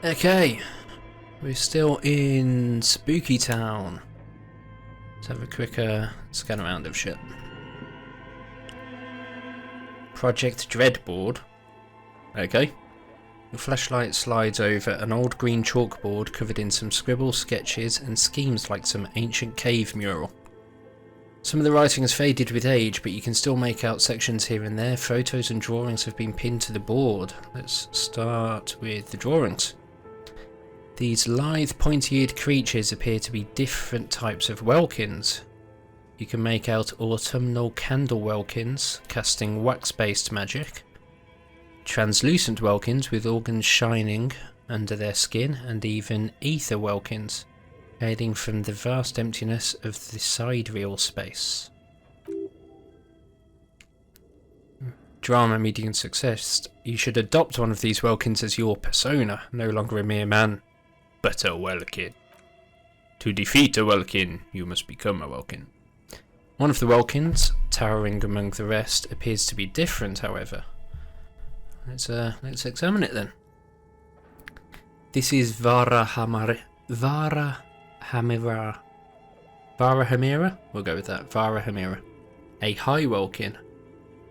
Okay, we're still in Spooky Town. Let's have a quick scan around of shit. Project Dreadboard. Okay. The flashlight slides over an old green chalkboard covered in some scribbles, sketches and schemes like some ancient cave mural. Some of the writing has faded with age, but you can still make out sections here and there. Photos and drawings have been pinned to the board. Let's start with the drawings. These lithe, pointy-eared creatures appear to be different types of welkins. You can make out autumnal candle welkins, casting wax-based magic, translucent welkins with organs shining under their skin, and even ether welkins, hailing from the vast emptiness of the sidereal space. Drama median success. You should adopt one of these welkins as your persona, no longer a mere man, but a welkin. To defeat a welkin, you must become a welkin. One of the welkins, towering among the rest, appears to be different, however. Let's examine it then. This is Varahamira. We'll go with that. Varahamira. A high welkin.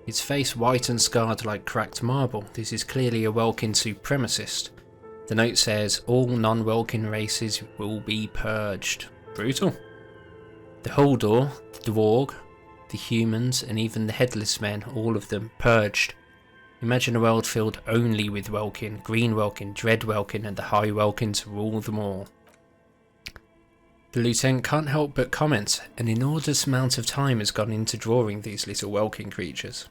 Its face white and scarred like cracked marble. This is clearly a welkin supremacist. The note says, all non-welkin races will be purged. Brutal. The Holdor, the Dwarg, the humans, and even the Headless Men, all of them, purged. Imagine a world filled only with Welkin, Green Welkin, Dread Welkin, and the High Welkin to rule them all. The Lieutenant can't help but comment, an inordinate amount of time has gone into drawing these little Welkin creatures.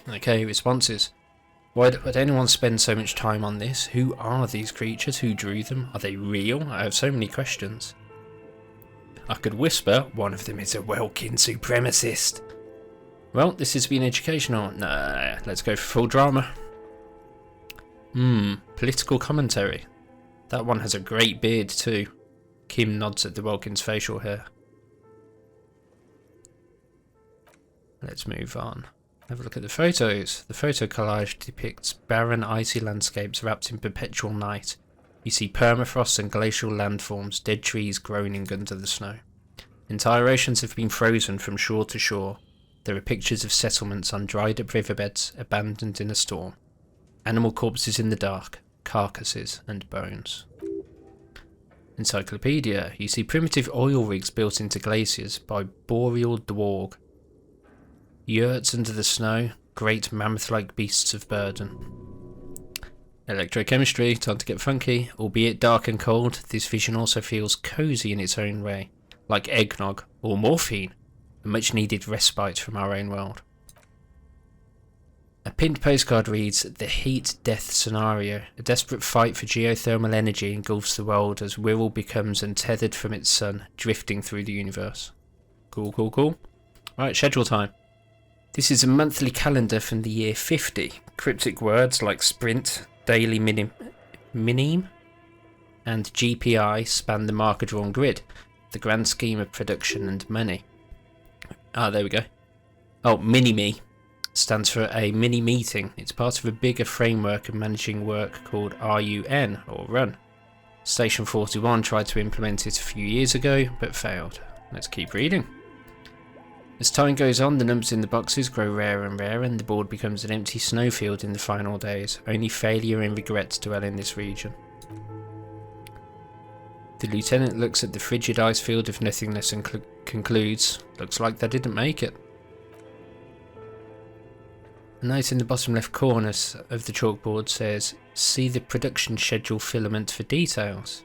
Okay, responses. Why would anyone spend so much time on this? Who are these creatures? Who drew them? Are they real? I have so many questions. I could whisper, one of them is a Welkin supremacist. Well, this has been educational. Nah, let's go for full drama. Political commentary. That one has a great beard too. Kim nods at the Welkin's facial hair. Let's move on. Have a look at the photos. The photo collage depicts barren, icy landscapes wrapped in perpetual night. You see permafrost and glacial landforms, dead trees groaning under the snow. Entire oceans have been frozen from shore to shore. There are pictures of settlements on dried-up riverbeds, abandoned in a storm. Animal corpses in the dark, carcasses and bones. Encyclopedia. You see primitive oil rigs built into glaciers by boreal dwarg. Yurts under the snow, great mammoth-like beasts of burden. Electrochemistry, time to get funky. Albeit dark and cold, this vision also feels cosy in its own way, like eggnog or morphine, a much-needed respite from our own world. A pinned postcard reads, the heat-death scenario. A desperate fight for geothermal energy engulfs the world as Wirral becomes untethered from its sun, drifting through the universe. Cool. Right, schedule time. This is a monthly calendar from the year 50. Cryptic words like sprint, daily minime, and GPI span the marker-drawn grid, the grand scheme of production and money. There we go. Mini-me stands for a mini-meeting. It's part of a bigger framework of managing work called RUN, or Run. Station 41 tried to implement it a few years ago, but failed. Let's keep reading. As time goes on, the numbers in the boxes grow rarer and rarer, and the board becomes an empty snowfield in the final days. Only failure and regret dwell in this region. The Lieutenant looks at the frigid ice field of nothingness and concludes, looks like they didn't make it. A note in the bottom left corner of the chalkboard says, see the production schedule filament for details.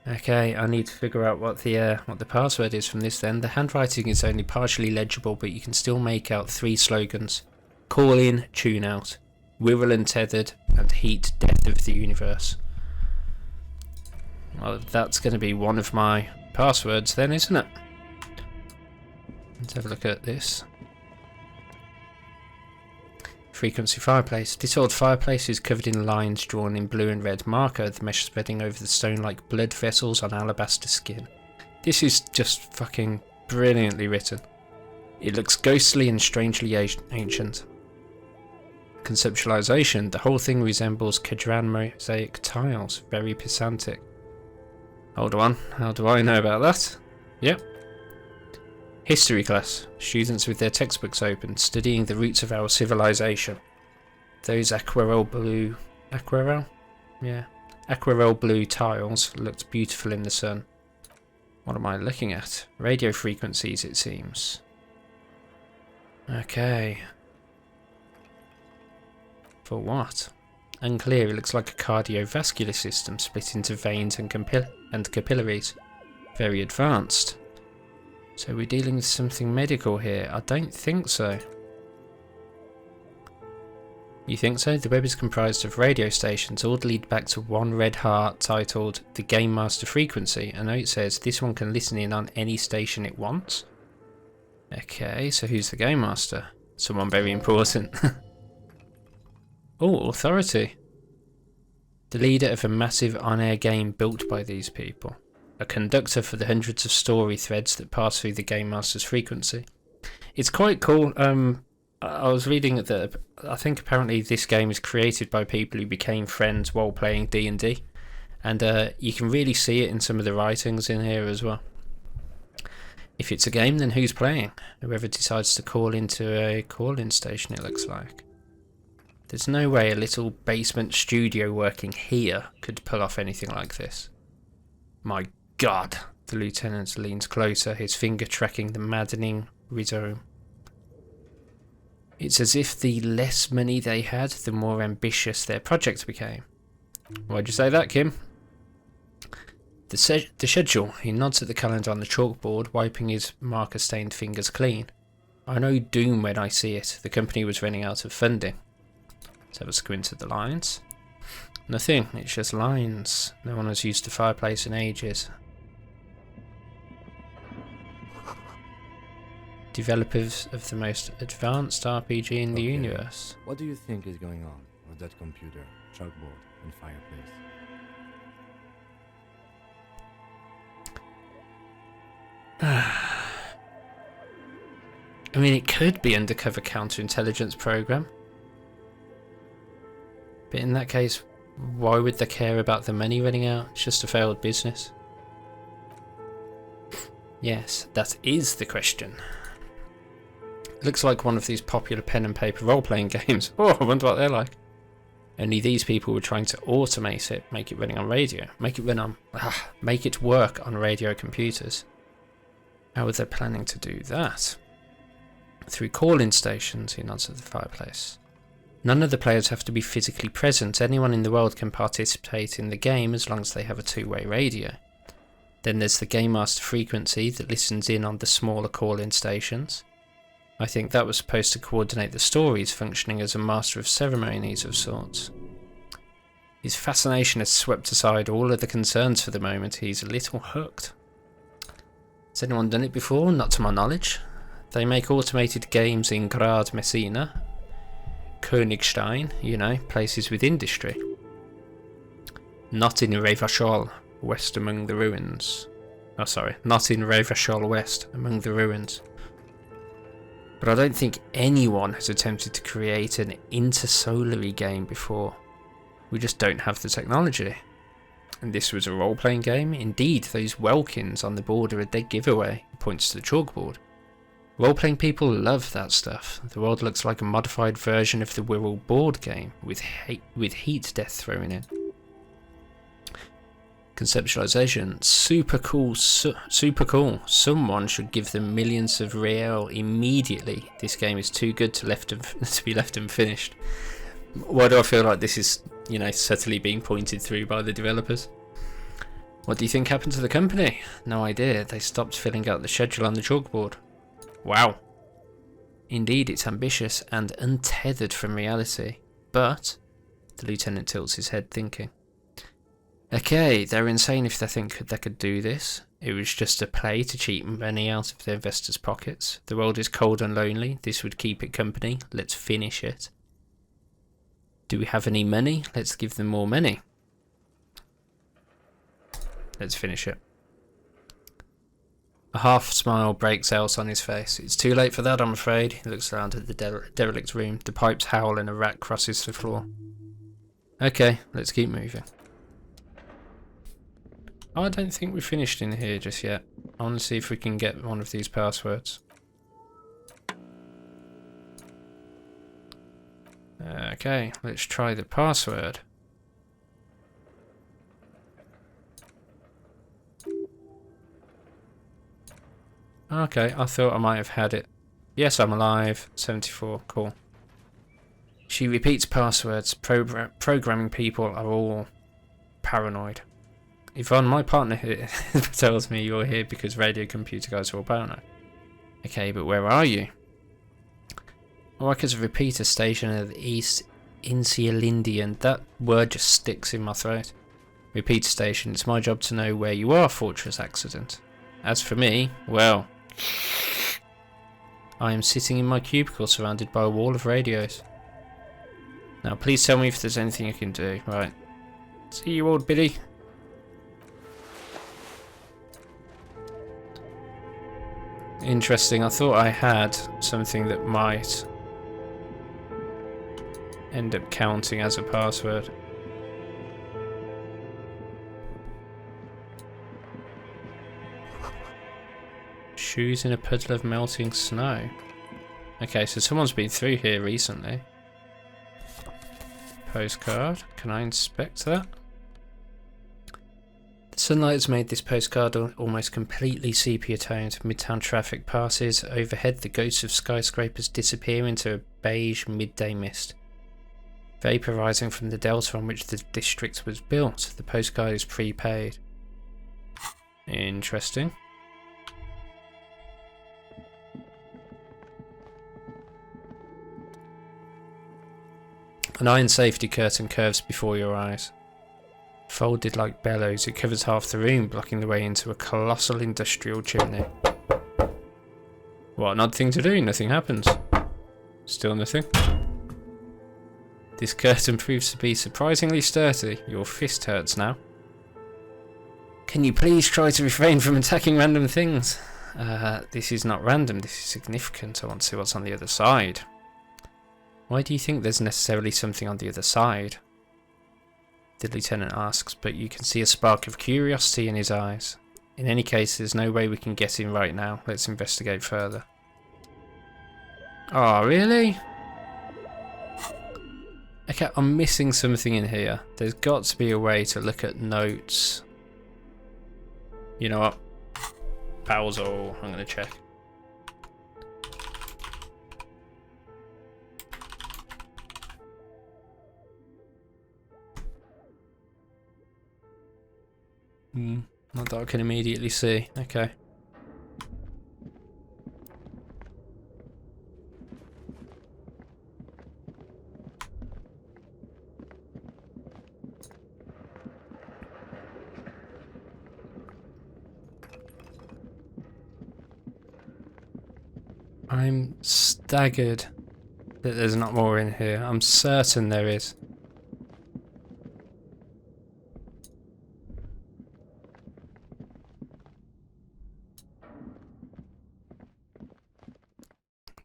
Okay, I need to figure out what the password is from this then. The handwriting is only partially legible, but you can still make out 3 slogans. Call in, tune out. Wirral untethered, and heat death of the universe. Well, that's going to be one of my passwords then, isn't it? Let's have a look at this. Frequency fireplace. This old fireplace is covered in lines drawn in blue and red marker, the mesh spreading over the stone like blood vessels on alabaster skin. This is just fucking brilliantly written. It looks ghostly and strangely ancient. Conceptualization. The whole thing resembles Cadran mosaic tiles. Very pedantic. Hold on. How do I know about that? Yep. History class. Students with their textbooks open, studying the roots of our civilization. Those aquarelle blue... Aquarelle? Yeah. Aquarelle blue tiles looked beautiful in the sun. What am I looking at? Radio frequencies, it seems. Okay. For what? Unclear. It looks like a cardiovascular system split into veins and capillaries. Very advanced. So we're dealing with something medical here. I don't think so. You think so? The web is comprised of radio stations, all lead back to one red heart titled the Game Master Frequency. A note says this one can listen in on any station it wants. Okay, so who's the Game Master? Someone very important. Oh, authority. The leader of a massive on-air game built by these people. A conductor for the hundreds of story threads that pass through the Game Master's frequency. It's quite cool. I was reading that I think apparently this game is created by people who became friends while playing D&D. And you can really see it in some of the writings in here as well. If it's a game, then who's playing? Whoever decides to call into a call-in station, it looks like. There's no way a little basement studio working here could pull off anything like this. My God! The lieutenant leans closer, his finger tracking the maddening rhizome. It's as if the less money they had, the more ambitious their project became. Why'd you say that, Kim? The schedule. He nods at the calendar on the chalkboard, wiping his marker-stained fingers clean. I know doom when I see it. The company was running out of funding. Let's have a squint at the lines. Nothing. It's just lines. No one has used a fireplace in ages. Developers of the most advanced RPG in the universe. What do you think is going on with that computer, chalkboard, and fireplace? I mean, it could be undercover counterintelligence program. But in that case, why would they care about the money running out? It's just a failed business. Yes, that is the question. Looks like one of these popular pen and paper role-playing games. Oh, I wonder what they're like. Only these people were trying to automate it, make it running on radio, make it work on radio computers. How are they planning to do that? Through call-in stations, he nods at the fireplace. None of the players have to be physically present. Anyone in the world can participate in the game as long as they have a two-way radio. Then there's the Game Master frequency that listens in on the smaller call-in stations. I think that was supposed to coordinate the stories, functioning as a master of ceremonies of sorts. His fascination has swept aside all other concerns for the moment. He's a little hooked. Has anyone done it before? Not to my knowledge. They make automated games in Grad Messina, Königstein, you know, places with industry. Not in Revachol, west among the ruins. Oh, sorry, not in Revachol west, among the ruins. But I don't think anyone has attempted to create an intersolary game before. We just don't have the technology. And this was a role-playing game? Indeed, those Welkins on the board are a dead giveaway. He points to the chalkboard. Role-playing people love that stuff. The world looks like a modified version of the Wirral board game, with heat death thrown in. Conceptualization. Super cool, super cool. Someone should give them millions of real immediately. This game is too good to be left unfinished. Why do I feel like this is, you know, subtly being pointed through by the developers? What do you think happened to the company? No idea. They stopped filling out the schedule on the chalkboard. Wow. Indeed, it's ambitious and untethered from reality. But the lieutenant tilts his head, thinking. Okay, they're insane if they think they could do this. It was just a play to cheat money out of their investors' pockets. The world is cold and lonely. This would keep it company. Let's finish it. Do we have any money? Let's give them more money. Let's finish it. A half smile breaks out on his face. It's too late for that, I'm afraid. He looks around at the derelict room. The pipes howl and a rat crosses the floor. Okay, let's keep moving. Oh, I don't think we've finished in here just yet. I want to see if we can get one of these passwords. Okay, let's try the password. Okay, I thought I might have had it. Yes, I'm alive. 74, cool. She repeats passwords. Programming people are all paranoid. Yvonne, my partner here, tells me you're here because radio computer guys are all paranoid. Okay, but where are you? I work as a repeater station at the East Insulindian. That word just sticks in my throat. Repeater station. It's my job to know where you are, Fortress Accident. As for me, well, I am sitting in my cubicle surrounded by a wall of radios. Now please tell me if there's anything I can do. Right. See you, old biddy. Interesting. I thought I had something that might end up counting as a password. Shoes in a puddle of melting snow. Okay, so someone's been through here recently. Postcard. Can I inspect that? The sunlight has made this postcard almost completely sepia-toned. Midtown traffic passes. Overhead, the ghosts of skyscrapers disappear into a beige midday mist. Vapour rising from the delta on which the district was built. The postcard is prepaid. Interesting. An iron safety curtain curves before your eyes. Folded like bellows, it covers half the room, blocking the way into a colossal industrial chimney. What an odd thing to do, nothing happens. Still nothing. This curtain proves to be surprisingly sturdy. Your fist hurts now. Can you please try to refrain from attacking random things? This is not random, this is significant. I want to see what's on the other side. Why do you think there's necessarily something on the other side? The lieutenant asks, but you can see a spark of curiosity in his eyes. In any case, there's no way we can get in right now. Let's investigate further. Oh, really? Okay, I'm missing something in here. There's got to be a way to look at notes. You know what? Pals, I'm going to check. Not that I can immediately see. Okay. I'm staggered that there's not more in here. I'm certain there is.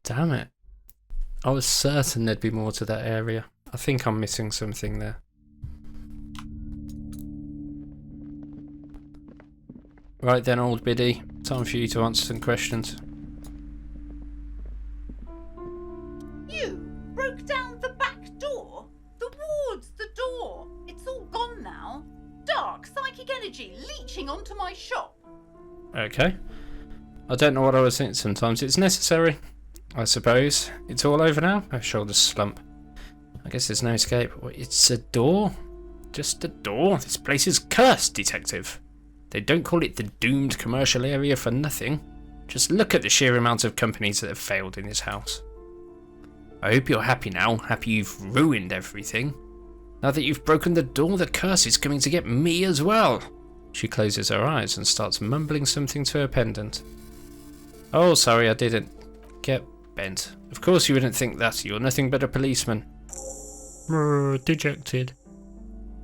Damn it. I was certain there'd be more to that area. I think I'm missing something there. Right then, old biddy. Time for you to answer some questions. You broke down the back door? The wards, the door. It's all gone now. Dark psychic energy leeching onto my shop. Okay. I don't know what I was thinking. Sometimes it's necessary. I suppose. It's all over now? Her shoulders slump. I guess there's no escape. It's a door? Just a door? This place is cursed, detective. They don't call it the doomed commercial area for nothing. Just look at the sheer amount of companies that have failed in this house. I hope you're happy now. Happy you've ruined everything. Now that you've broken the door, the curse is coming to get me as well. She closes her eyes and starts mumbling something to her pendant. Oh, sorry, I didn't get bent. Of course you wouldn't think that. You're nothing but a policeman. Dejected.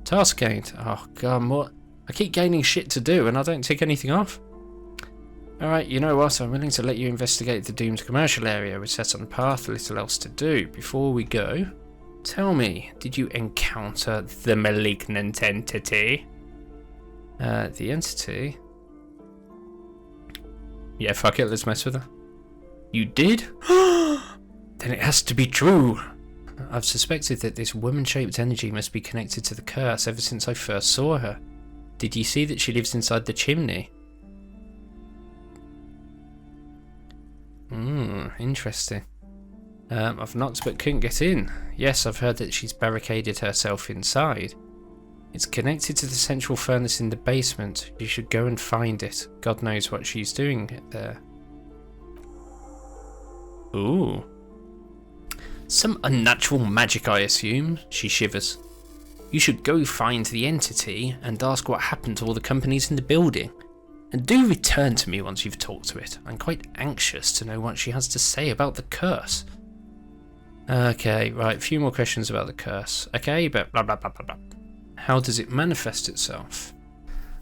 Task gained. Oh god, what? I keep gaining shit to do and I don't tick anything off. Alright, you know what? I'm willing to let you investigate the doomed commercial area. We're set on a path, little else to do. Before we go, tell me, did you encounter the malignant entity? The entity? Yeah, fuck it, let's mess with her. You did? Then it has to be true. I've suspected that this woman-shaped energy must be connected to the curse ever since I first saw her. Did you see that she lives inside the chimney? Interesting. I've knocked but couldn't get in. Yes, I've heard that she's barricaded herself inside. It's connected to the central furnace in the basement. You should go and find it. God knows what she's doing there. Ooh. Some unnatural magic, I assume. She shivers. You should go find the entity and ask what happened to all the companies in the building. And do return to me once you've talked to it. I'm quite anxious to know what she has to say about the curse. Okay, right, a few more questions about the curse. Okay, but blah blah blah blah blah. How does it manifest itself?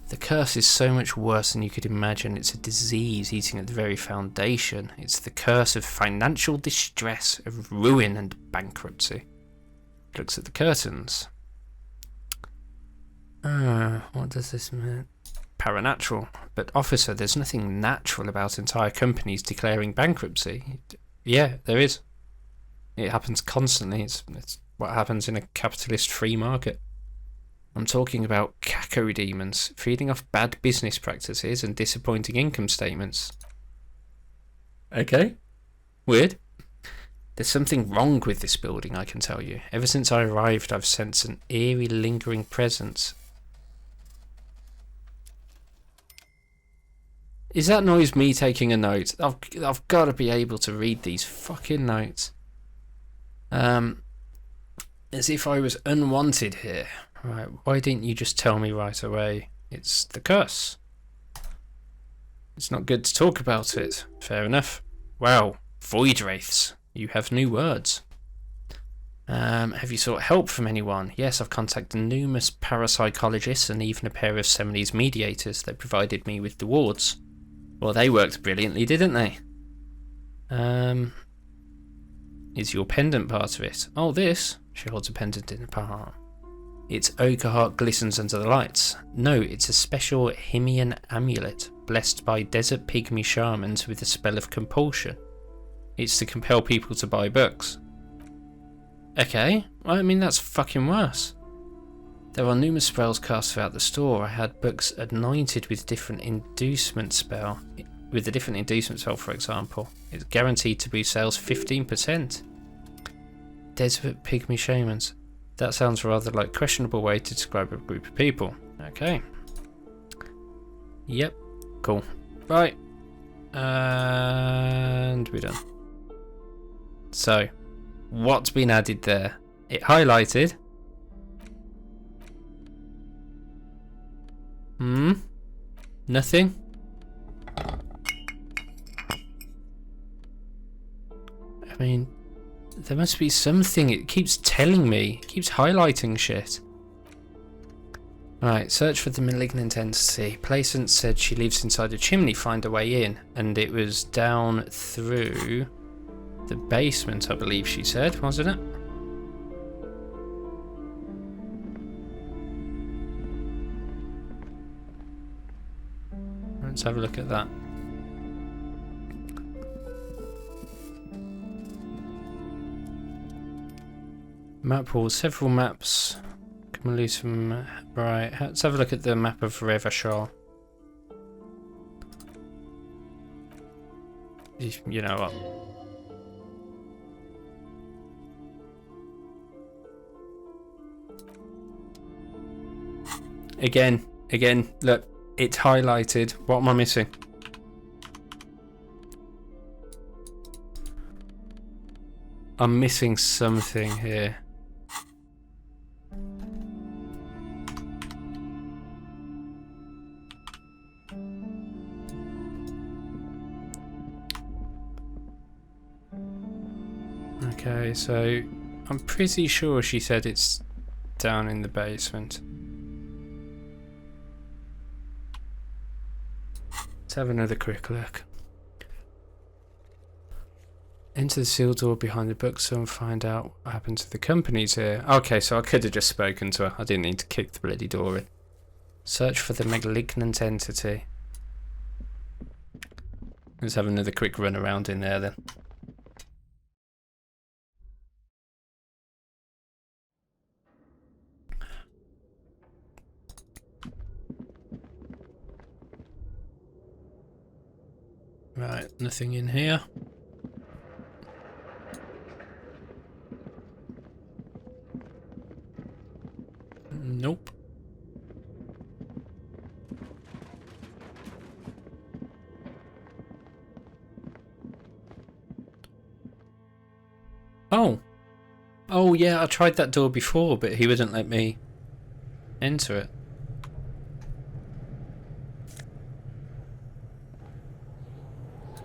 The curse is so much worse than you could imagine. It's a disease eating at the very foundation. It's the curse of financial distress, of ruin and bankruptcy. Looks at the curtains. What does this mean? Paranatural. But officer, there's nothing natural about entire companies declaring bankruptcy. Yeah, there is. It happens constantly. It's what happens in a capitalist free market. I'm talking about cacodemons feeding off bad business practices and disappointing income statements. Okay. Weird. There's something wrong with this building, I can tell you. Ever since I arrived, I've sensed an eerie, lingering presence. Is that noise me taking a note? I've got to be able to read these fucking notes. As if I was unwanted here. Right, why didn't you just tell me right away? It's the curse. It's not good to talk about it. Fair enough. Wow, void wraiths. You have new words. Have you sought help from anyone? Yes, I've contacted numerous parapsychologists and even a pair of Semnese mediators that provided me with the wards. Well, they worked brilliantly, didn't they? Is your pendant part of it? Oh, this? She holds a pendant in her palm. Its ochre heart glistens under the lights. No, it's a special Himian amulet, blessed by desert pygmy shamans with a spell of compulsion. It's to compel people to buy books. Okay, well, I mean, that's fucking worse. There are numerous spells cast throughout the store. I had books anointed with different inducement spell. With a different inducement spell, for example. It's guaranteed to boost sales 15%. Desert pygmy shamans. That sounds rather like a questionable way to describe a group of people. Okay. Yep. Cool. Right. And we're done. So, what's been added there? It highlighted. Nothing? I mean, there must be something. It keeps telling me. It keeps highlighting shit. Right, search for the malignant entity. Placent said she lives inside a chimney, find a way in. And it was down through the basement, I believe she said, wasn't it? Let's have a look at that. Map wall, several maps. Come on, Elysium. Right, let's have a look at the map of Revachol. You know what? Again, look, it's highlighted. What am I missing? I'm missing something here. Okay, so I'm pretty sure she said it's down in the basement. have another quick look. Enter the sealed door behind the bookstore and find out what happened to the companies here. Okay, so I could have just spoken to her. I didn't need to kick the bloody door in. Search for the malignant entity. Let's have another quick run around in there then. Right, nothing in here. Nope. Oh. Oh yeah, I tried that door before, but he wouldn't let me enter it.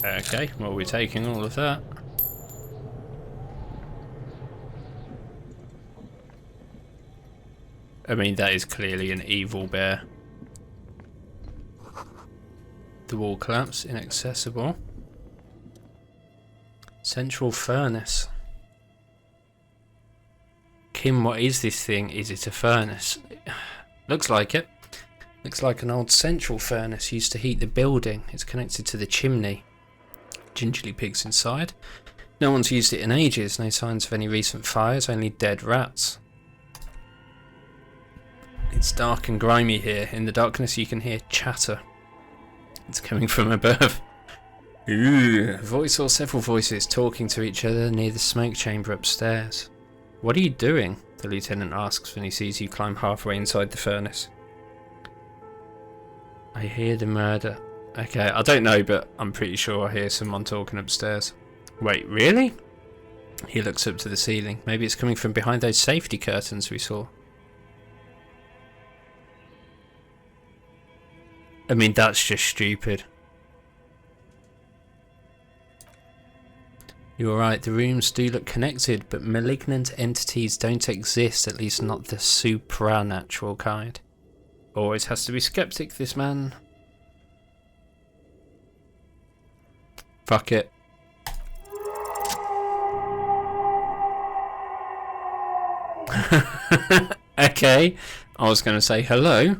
Okay, well we're taking all of that. I mean, that is clearly an evil bear. The wall collapse, inaccessible. Central furnace. Kim, what is this thing? Is it a furnace? Looks like it. Looks like an old central furnace used to heat the building. It's connected to the chimney. Gingerly pigs inside. No one's used it in ages. No signs of any recent fires, only dead rats. It's dark and grimy here. In the darkness you can hear chatter. It's coming from above. Ooh, a voice or several voices talking to each other near the smoke chamber upstairs. What are you doing? The lieutenant asks when he sees you climb halfway inside the furnace. I hear the murder. Okay, I don't know, but I'm pretty sure I hear someone talking upstairs. Wait, really? He looks up to the ceiling. Maybe it's coming from behind those safety curtains we saw. I mean, that's just stupid. You're right, the rooms do look connected, but malignant entities don't exist, at least not the supernatural kind. Always has to be skeptic, this man. Fuck it. Okay, I was going to say hello.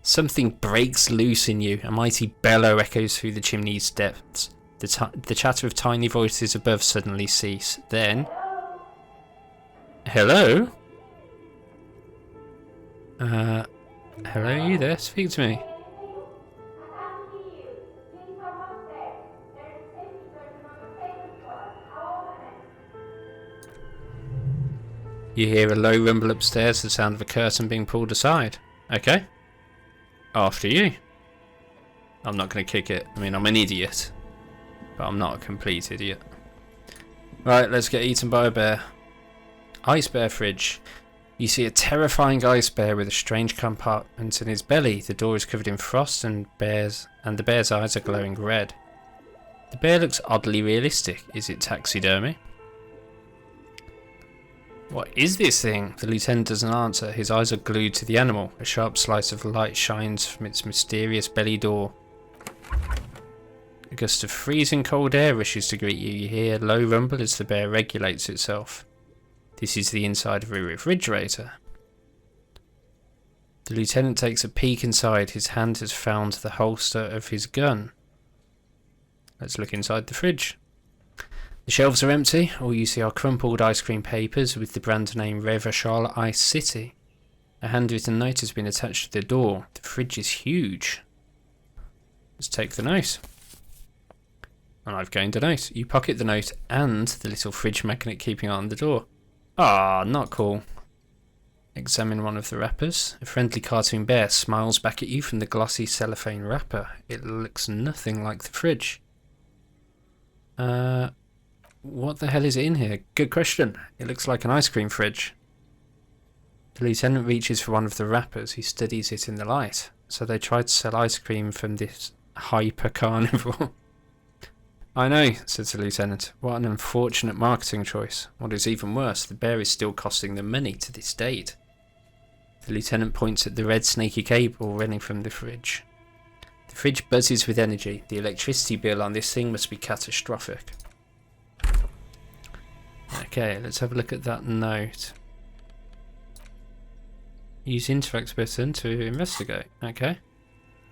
Something breaks loose in you. A mighty bellow echoes through the chimney's depths. The chatter of tiny voices above suddenly cease. Then... Hello? Hello, you there? Speak to me. You hear a low rumble upstairs, the sound of a curtain being pulled aside. Okay. After you. I'm not going to kick it. I mean, I'm an idiot. But I'm not a complete idiot. Right, let's get eaten by a bear. Ice bear fridge. You see a terrifying ice bear with a strange compartment in his belly. The door is covered in frost and the bear's eyes are glowing red. The bear looks oddly realistic. Is it taxidermy? What is this thing? The lieutenant doesn't answer. His eyes are glued to the animal. A sharp slice of light shines from its mysterious belly door. A gust of freezing cold air rushes to greet you. You hear a low rumble as the bear regulates itself. This is the inside of a refrigerator. The lieutenant takes a peek inside. His hand has found the holster of his gun. Let's look inside the fridge. The shelves are empty. All you see are crumpled ice cream papers with the brand name Revachol Ice City. A handwritten note has been attached to the door. The fridge is huge. Let's take the note. And I've gained a note. You pocket the note and the little fridge magnet keeping on the door. Ah, not cool. Examine one of the wrappers. A friendly cartoon bear smiles back at you from the glossy cellophane wrapper. It looks nothing like the fridge. What the hell is it in here? Good question. It looks like an ice cream fridge. The lieutenant reaches for one of the wrappers. He studies it in the light. So they tried to sell ice cream from this hyper carnivore. I know, says the lieutenant. What an unfortunate marketing choice. What is even worse, the bear is still costing them money to this date. The lieutenant points at the red snaky cable running from the fridge. The fridge buzzes with energy. The electricity bill on this thing must be catastrophic. Okay, let's have a look at that note. Use interact button to investigate. Okay.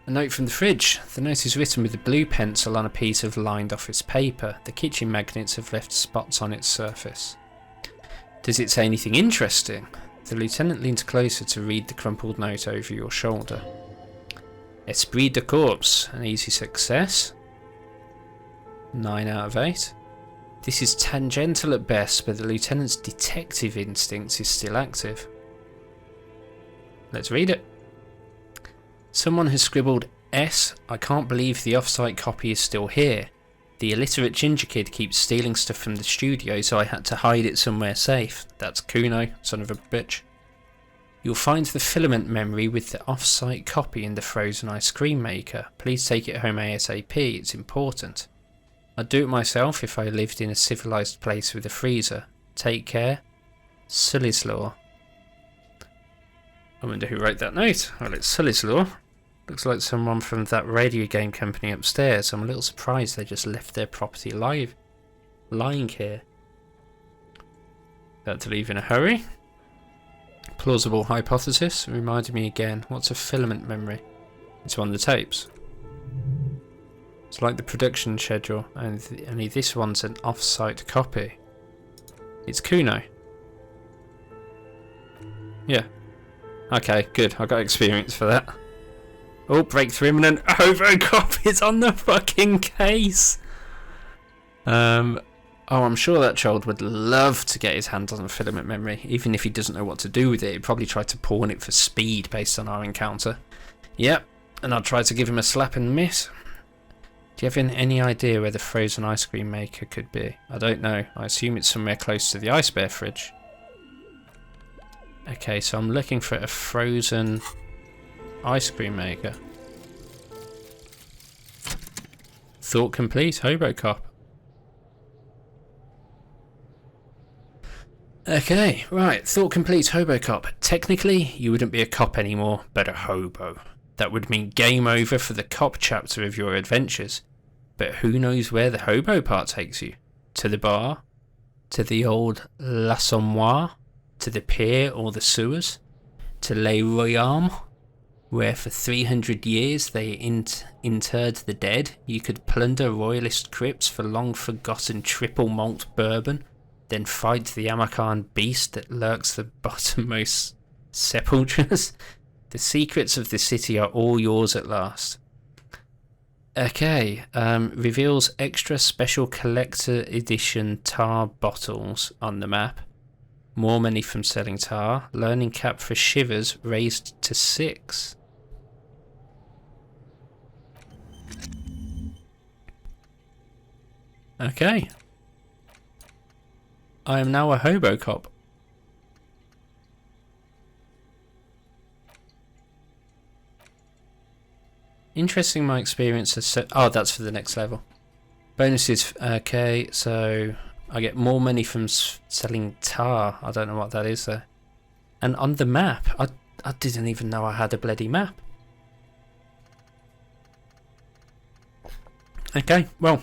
A note from the fridge. The note is written with a blue pencil on a piece of lined office paper. The kitchen magnets have left spots on its surface. Does it say anything interesting? The lieutenant leans closer to read the crumpled note over your shoulder. Esprit de corps, an easy success. 9 out of 8. This is tangential at best, but the lieutenant's detective instinct is still active. Let's read it. Someone has scribbled S. I can't believe the off-site copy is still here. The illiterate ginger kid keeps stealing stuff from the studio, so I had to hide it somewhere safe. That's Kuno, son of a bitch. You'll find the filament memory with the off-site copy in the frozen ice cream maker. Please take it home ASAP, it's important. I'd do it myself if I lived in a civilized place with a freezer. Take care. Sully's Law. I wonder who wrote that note. Well, it's Sully's Law. Looks like someone from that radio game company upstairs. I'm a little surprised they just left their property lying here. Had to leave in a hurry. Plausible hypothesis. Reminded me again. What's a filament memory? It's on the tapes. It's like the production schedule, and only this one's an off-site copy. It's Kuno. Yeah. Okay, good. I got experience for that. Oh, breakthrough imminent. hobocop is on the fucking case. Oh, I'm sure that child would love to get his hands on a filament memory, even if he doesn't know what to do with it. He'd probably try to pawn it for speed based on our encounter. Yep, and I'll try to give him a slap and miss. Do you have any idea where the frozen ice cream maker could be? I don't know. I assume it's somewhere close to the ice bear fridge. Okay, so I'm looking for a frozen ice cream maker. Thought complete, hobocop. Okay, right, thought complete, hobocop. Technically, you wouldn't be a cop anymore, but a hobo. That would mean game over for the cop chapter of your adventures. But who knows where the hobo part takes you? To the bar? To the old l'Assommoir? To the pier or the sewers? To Les Royaumes? Where for 300 years they interred the dead? You could plunder royalist crypts for long-forgotten triple malt bourbon, then fight the Amakan beast that lurks the bottommost sepulchres? The secrets of the city are all yours at last. Okay, reveals extra special collector edition tar bottles on the map. More money from selling tar. Learning cap for shivers raised to 6. Okay. I am now a hobocop. Interesting, my experience has set. Oh, that's for the next level. Bonuses. Okay, so I get more money from selling tar. I don't know what that is though. And on the map, I didn't even know I had a bloody map. Okay, well,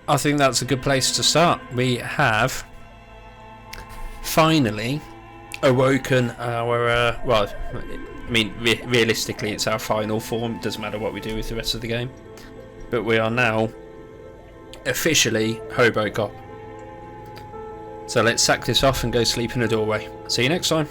I think that's a good place to start. We have finally awoken our well, I mean, realistically it's our final form. It doesn't matter what we do with the rest of the game, but we are now officially hobocop. So let's sack this off and go sleep in a doorway. See you next time.